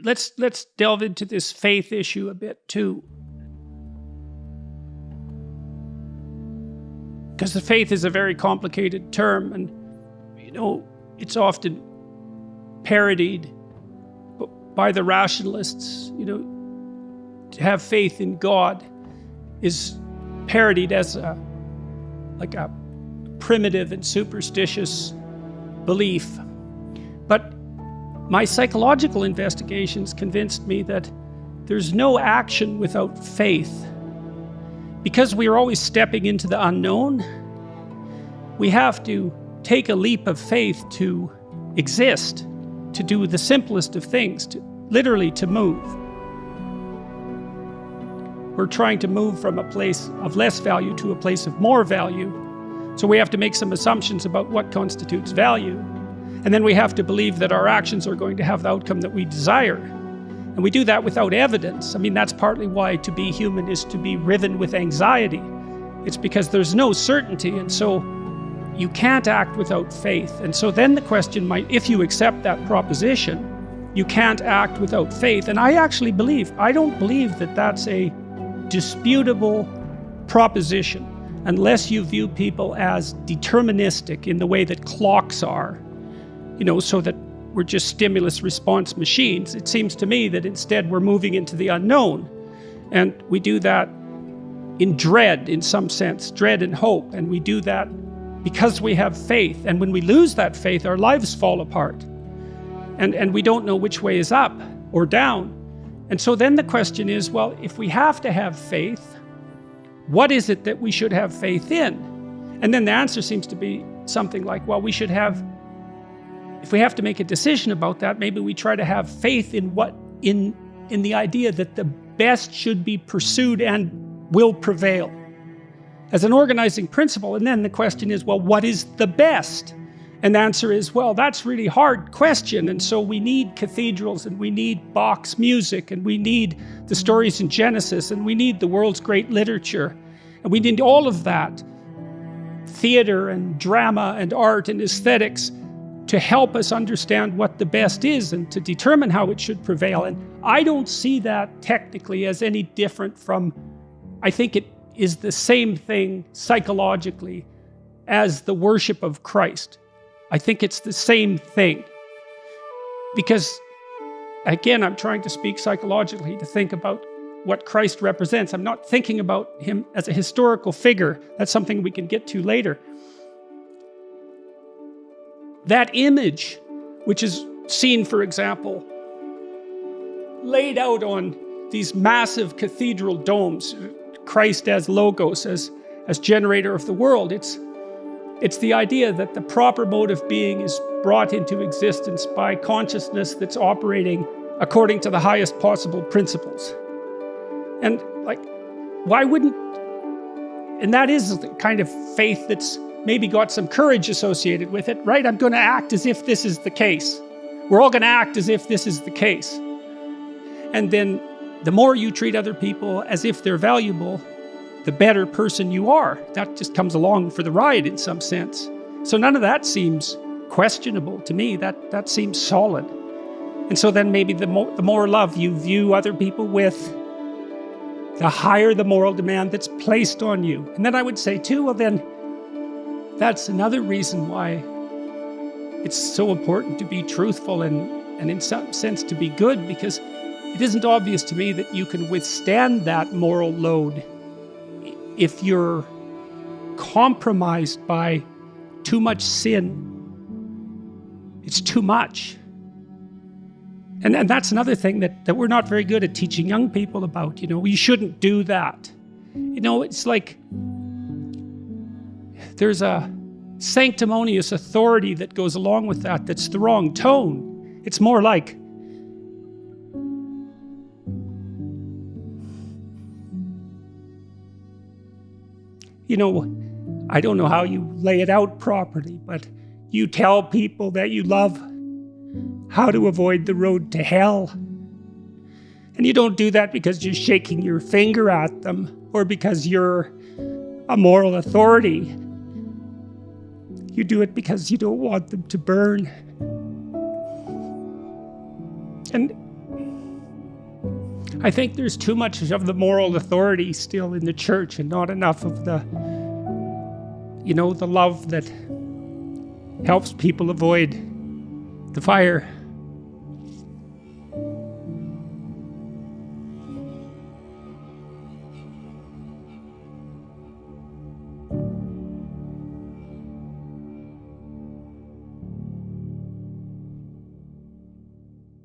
let's delve into this faith issue a bit too. Because the faith is a very complicated term, and it's often parodied by the rationalists. To have faith in God is parodied as a primitive and superstitious belief. But my psychological investigations convinced me that there's no action without faith. Because we are always stepping into the unknown, we have to take a leap of faith to exist, to do the simplest of things, literally to move. We're trying to move from a place of less value to a place of more value. So we have to make some assumptions about what constitutes value. And then we have to believe that our actions are going to have the outcome that we desire. And we do that without evidence. That's partly why to be human is to be riven with anxiety. It's because there's no certainty, and so you can't act without faith. And so then the question might, if you accept that proposition, you can't act without faith. And I don't believe that that's a disputable proposition, unless you view people as deterministic in the way that clocks are, so that we're just stimulus response machines. It seems to me that instead we're moving into the unknown, and we do that in dread, in some sense, dread and hope, and we do that because we have faith. And when we lose that faith, our lives fall apart, and we don't know which way is up or down. And so then the question is, well, if we have to have faith, what is it that we should have faith in? And then the answer seems to be something like, well, we should have, if we have to make a decision about that, maybe we try to have faith in the idea that the best should be pursued and will prevail as an organizing principle. And then the question is, well, what is the best? And the answer is, well, that's really hard question. And so we need cathedrals, and we need Bach's music, and we need the stories in Genesis, and we need the world's great literature. And we need all of that, theater and drama and art and aesthetics, to help us understand what the best is and to determine how it should prevail. And I don't see that technically as any different from, I think it is the same thing psychologically as the worship of Christ. I think it's the same thing. Because, again, I'm trying to speak psychologically, to think about what Christ represents. I'm not thinking about him as a historical figure. That's something we can get to later. That image, which is seen, for example, laid out on these massive cathedral domes, Christ as logos, as generator of the world, it's the idea that the proper mode of being is brought into existence by consciousness that's operating according to the highest possible principles. And why wouldn't, and that is the kind of faith that's maybe got some courage associated with it, right? I'm going to act as if this is the case. We're all going to act as if this is the case. And then the more you treat other people as if they're valuable, the better person you are. That just comes along for the ride in some sense. So none of that seems questionable to me. That seems solid. And so then maybe the more love you view other people with, the higher the moral demand that's placed on you. And then I would say too, well then, that's another reason why it's so important to be truthful and in some sense to be good, because it isn't obvious to me that you can withstand that moral load if you're compromised by too much sin. It's too much. And that's another thing that we're not very good at teaching young people about. You shouldn't do that. It's like there's a sanctimonious authority that goes along with that that's the wrong tone. It's more like, I don't know how you lay it out properly, but you tell people that you love how to avoid the road to hell. And you don't do that because you're shaking your finger at them or because you're a moral authority. You do it because you don't want them to burn. And I think there's too much of the moral authority still in the church and not enough of the love that helps people avoid the fire.